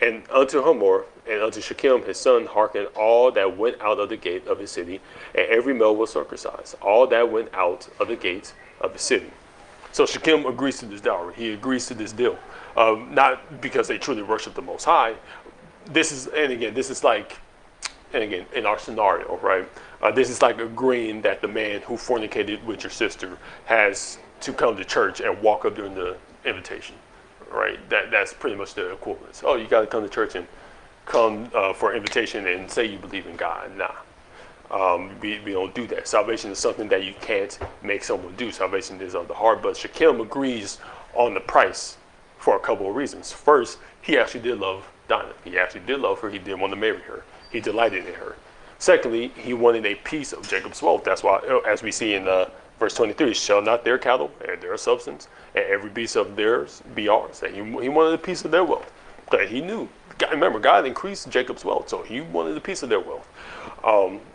And unto Hamor and unto Shechem his son hearkened all that went out of the gate of his city, and every male was circumcised, all that went out of the gate of the city. So Shechem agrees to this dowry. He agrees to this deal, not because they truly worship the Most High. This is like, in our scenario, right? This is like agreeing that the man who fornicated with your sister has to come to church and walk up during the invitation, right? That's pretty much the equivalence. Oh, you got to come to church and come for invitation and say you believe in God. Nah, we don't do that. Salvation is something that you can't make someone do. Salvation is of the heart. But Shechem agrees on the price for a couple of reasons. First, he actually did love Dinah. He actually did love her. He did want to marry her. He delighted in her. Secondly, he wanted a piece of Jacob's wealth. That's why, as we see in verse 23, shall not their cattle and their substance and every beast of theirs be ours? That he wanted a piece of their wealth. But he knew. Remember, God increased Jacob's wealth, so he wanted a piece of their wealth.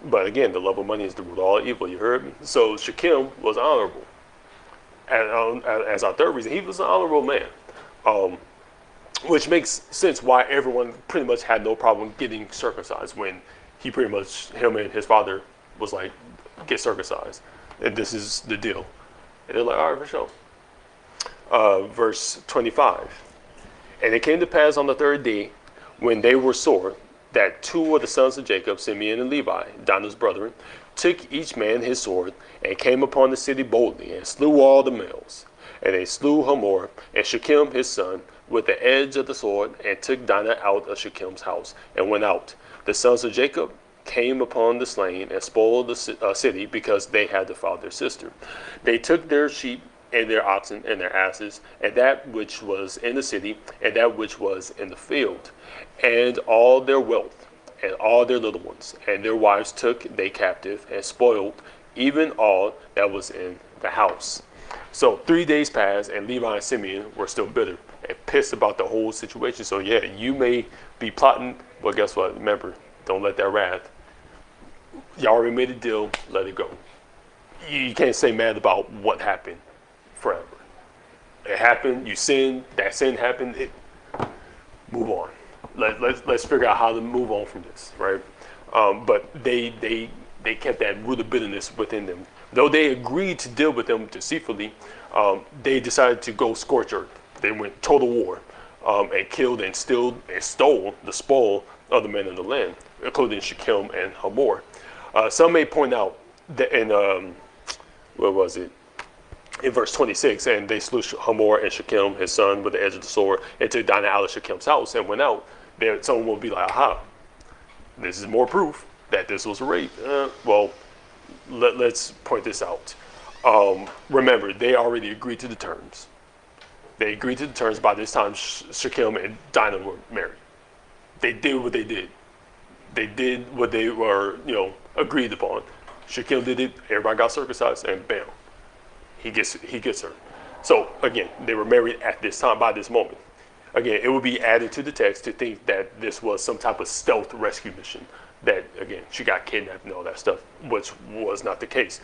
But again, the love of money is the root of all evil. You heard me? So Shechem was honorable. As our third reason, he was an honorable man. Which makes sense why everyone pretty much had no problem getting circumcised when he pretty much, him and his father was like, get circumcised. And this is the deal. And they're like, all right, for sure. Verse 25. And it came to pass on the third day, when they were sore, that two of the sons of Jacob, Simeon and Levi, Dinah's brethren, took each man his sword, and came upon the city boldly, and slew all the males. And they slew Hamor and Shechem his son with the edge of the sword, and took Dinah out of Shechem's house, and went out. The sons of Jacob came upon the slain, and spoiled the city, because they had defiled their sister. They took their sheep, and their oxen, and their asses, and that which was in the city, and that which was in the field, and all their wealth, and all their little ones, and their wives took they captive, and spoiled even all that was in the house. So 3 days passed, and Levi and Simeon were still bitter and pissed about the whole situation. So yeah, you may be plotting, but guess what? Remember, don't let that wrath. Y'all already made a deal, let it go. You can't stay mad about what happened forever. It happened, you sinned, that sin happened, move on. Let's figure out how to move on from this, right? But they kept that root of bitterness within them. Though they agreed to deal with them deceitfully, they decided to go scorch earth. They went total war, and killed and stole the spoil of the men of the land, including Shechem and Hamor. Some may point out that in, where was it? In verse 26, and they slew Hamor and Shechem, his son, with the edge of the sword, and took Dinah out of Shechem's house and went out. There, someone will be like, aha, this is more proof that this was a rape. Well, let's point this out. Remember, they already agreed to the terms. They agreed to the terms. By this time, Shechem and Dinah were married. They did what they did. They did what they were, agreed upon. Shechem did it. Everybody got circumcised, and bam, he gets her. So again, they were married at this time, by this moment. Again, it would be added to the text to think that this was some type of stealth rescue mission. That again, she got kidnapped and all that stuff, which was not the case.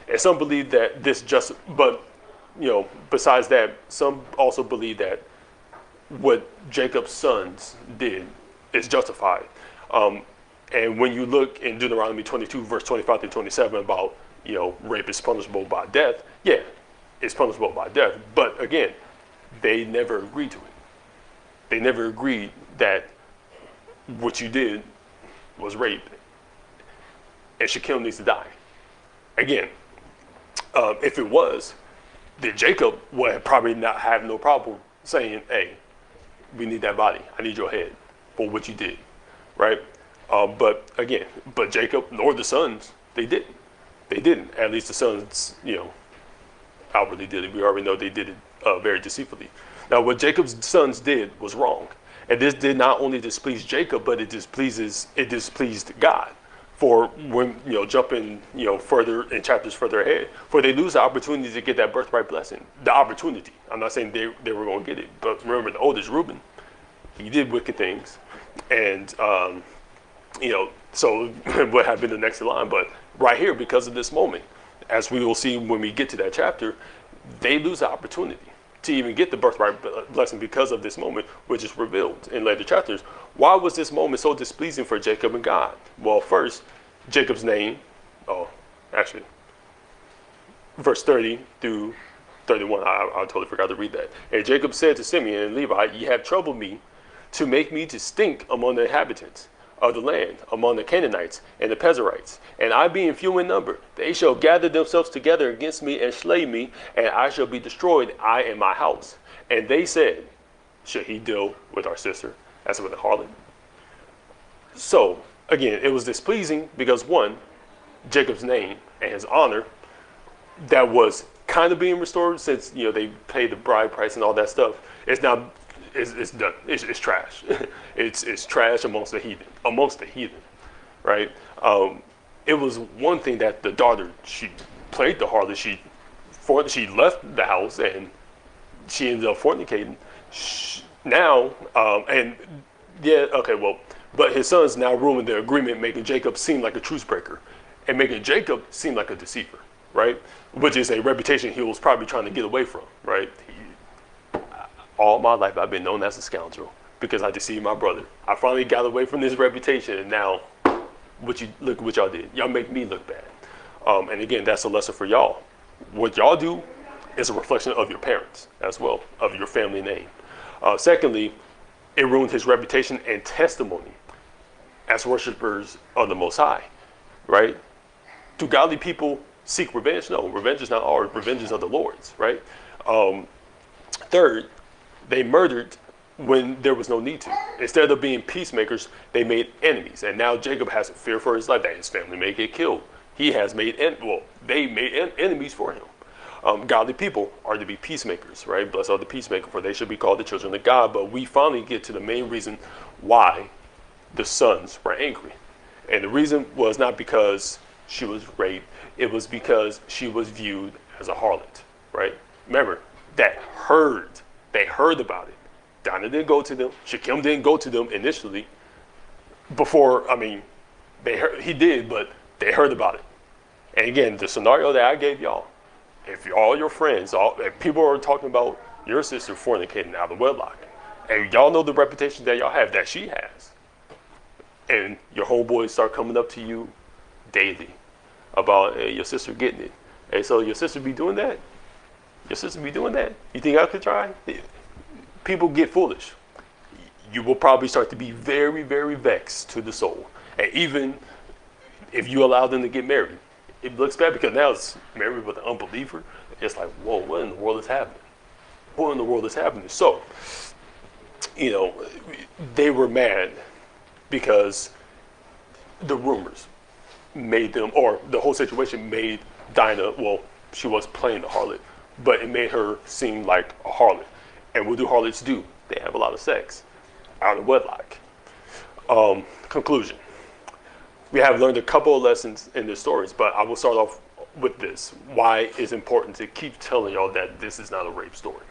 And some believe that besides that, some also believe that what Jacob's sons did is justified. And when you look in Deuteronomy 22, verse 25 through 27 about, rape is punishable by death, yeah, it's punishable by death. But again, they never agreed to it. They never agreed that what you did was rape, and Shechem needs to die. Again, if it was, then Jacob would probably not have no problem saying, hey, we need that body. I need your head for what you did, right? But Jacob nor the sons, they didn't. They didn't. At least the sons, outwardly did it. We already know they did it very deceitfully. Now, what Jacob's sons did was wrong. And this did not only displease Jacob, but it displeased God. For when, jumping, further in chapters further ahead, for they lose the opportunity to get that birthright blessing. The opportunity. I'm not saying they were going to get it, but remember the oldest, Reuben, he did wicked things. And, so what happened the next in line? But right here, because of this moment, as we will see when we get to that chapter, they lose the opportunity to even get the birthright blessing because of this moment, which is revealed in later chapters. Why was this moment so displeasing for Jacob and God? Well, first, Jacob's name, verse 30 through 31, I totally forgot to read that. And Jacob said to Simeon and Levi, ye have troubled me to make me to stink among the inhabitants of the land, among the Canaanites and the Perizzites. And I being few in number, they shall gather themselves together against me and slay me, and I shall be destroyed, I and my house. And they said, should he deal with our sister as with a harlot? So, again, it was displeasing because one, Jacob's name and his honor, that was kind of being restored since, they paid the bride price and all that stuff. It's now it's done. It's trash. it's trash amongst the heathen, right? It was one thing that the daughter, she played the harlot. She left the house and she ended up fornicating. But his sons now ruined the agreement, making Jacob seem like a truce breaker and making Jacob seem like a deceiver, right? Which is a reputation he was probably trying to get away from, right? All my life I've been known as a scoundrel because I deceived my brother. I finally got away from this reputation, and now look what y'all did. Y'all make me look bad. And again, that's a lesson for y'all. What y'all do is a reflection of your parents as well, of your family name. Secondly, it ruined his reputation and testimony as worshipers of the Most High, right? Do godly people seek revenge? No, revenge is not ours. Revenge is of the Lord's, right? Third, they murdered when there was no need to. Instead of being peacemakers, they made enemies. And now Jacob has a fear for his life that his family may get killed. He has made, they made enemies for him. Godly people are to be peacemakers, right? Blessed are the peacemakers, for they should be called the children of God. But we finally get to the main reason why the sons were angry. And the reason was not because she was raped. It was because she was viewed as a harlot, right? Remember, they heard about it. Dinah didn't go to them. Shechem didn't go to them initially. Before, he did, but they heard about it. And again, the scenario that I gave y'all, if all your friends, if people are talking about your sister fornicating out of wedlock, and y'all know the reputation that y'all have, that she has, and your homeboys start coming up to you daily about, hey, your sister getting it. Hey, so your sister be doing that? Your sister be doing that? You think I could try? People get foolish. You will probably start to be very, very vexed to the soul. And even if you allow them to get married, it looks bad because now it's married with an unbeliever. It's like, whoa, what in the world is happening? What in the world is happening? So, they were mad because the rumors made them, or the whole situation made Dinah, she was playing the harlot, but it made her seem like a harlot. And what do harlots do? They have a lot of sex out of wedlock. Conclusion. We have learned a couple of lessons in the stories, but I will start off with this. Why it's important to keep telling y'all that this is not a rape story.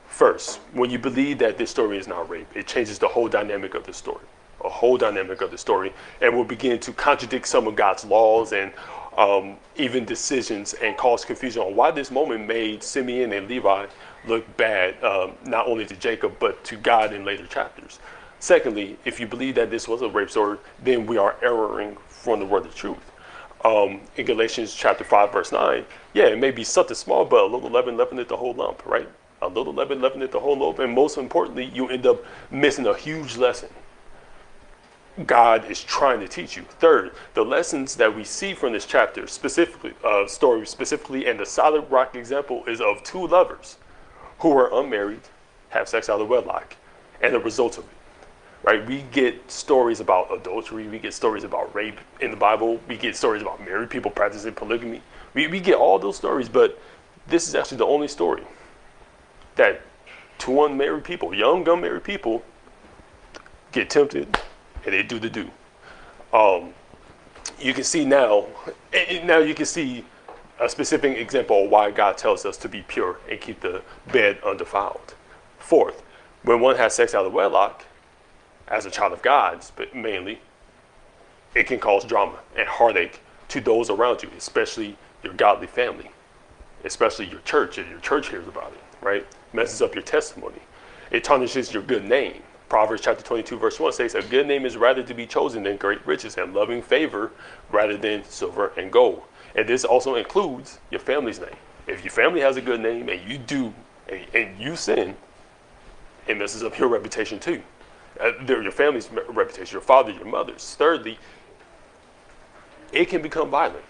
First, when you believe that this story is not rape, it changes the whole dynamic of the story. A whole dynamic of the story, and will begin to contradict some of God's laws and even decisions, and cause confusion on why this moment made Simeon and Levi look bad, not only to Jacob, but to God in later chapters. Secondly, if you believe that this was a rape story, then we are erring from the word of truth. In Galatians chapter 5, verse 9, it may be something small, but a little leaven leaveneth the whole lump, right? A little leaven leaveneth the whole lump, and most importantly, you end up missing a huge lesson God is trying to teach you. Third, the lessons that we see from this chapter, story specifically, and the solid rock example is of two lovers who were unmarried, have sex out of wedlock, and the results of it. Right? We get stories about adultery. We get stories about rape in the Bible. We get stories about married people practicing polygamy. We get all those stories, but this is actually the only story that two unmarried people, young unmarried people, get tempted and they do the do. You can see now you can see a specific example of why God tells us to be pure and keep the bed undefiled. Fourth, when one has sex out of wedlock, as a child of God's, but mainly, it can cause drama and heartache to those around you, especially your godly family, especially your church, if your church hears about it, right? Messes up your testimony. It tarnishes your good name. Proverbs chapter 22, verse 1 says, a good name is rather to be chosen than great riches, and loving favor rather than silver and gold. And this also includes your family's name. If your family has a good name and you do, and you sin, it messes up your reputation too. Your family's reputation, your father, your mother's. Thirdly, it can become violent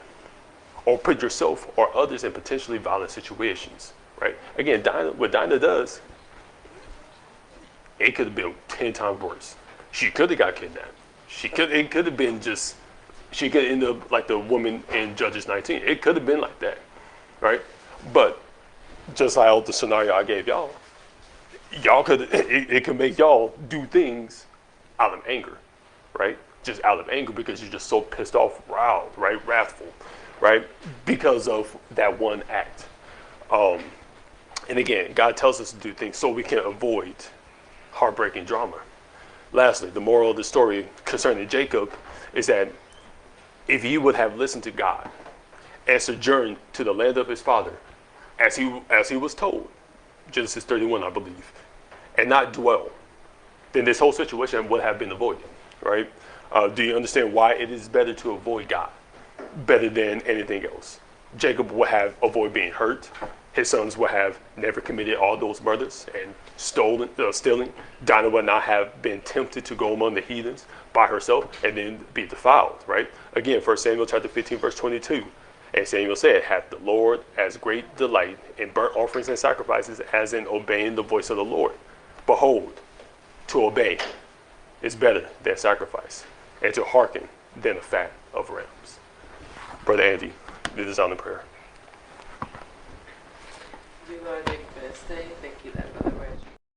or put yourself or others in potentially violent situations, right? Again, what Dinah does, it could have been 10 times worse. She could have got kidnapped. She could end up like the woman in Judges 19. It could have been like that, right? But just like the scenario I gave y'all, it can make y'all do things out of anger, right? Just out of anger because you're just so pissed off, riled, right? Wrathful, right? Because of that one act. And again, God tells us to do things so we can avoid heartbreaking drama. Lastly, the moral of the story concerning Jacob is that if he would have listened to God and sojourned to the land of his father, as he was told, Genesis 31, I believe, and not dwell, then this whole situation would have been avoided, right? Do you understand why it is better to avoid God, better than anything else? Jacob would have avoided being hurt. His sons would have never committed all those murders and stealing. Dinah would not have been tempted to go among the heathens by herself and then be defiled, right? Again, 1 Samuel chapter 15, verse 22. And Samuel said, hath the Lord as great delight in burnt offerings and sacrifices as in obeying the voice of the Lord. Behold, to obey is better than sacrifice, and to hearken than the fat of rams. Brother Andy, lead us on in prayer. Dear Lord, thank you for this day. Thank you that Brother Reggie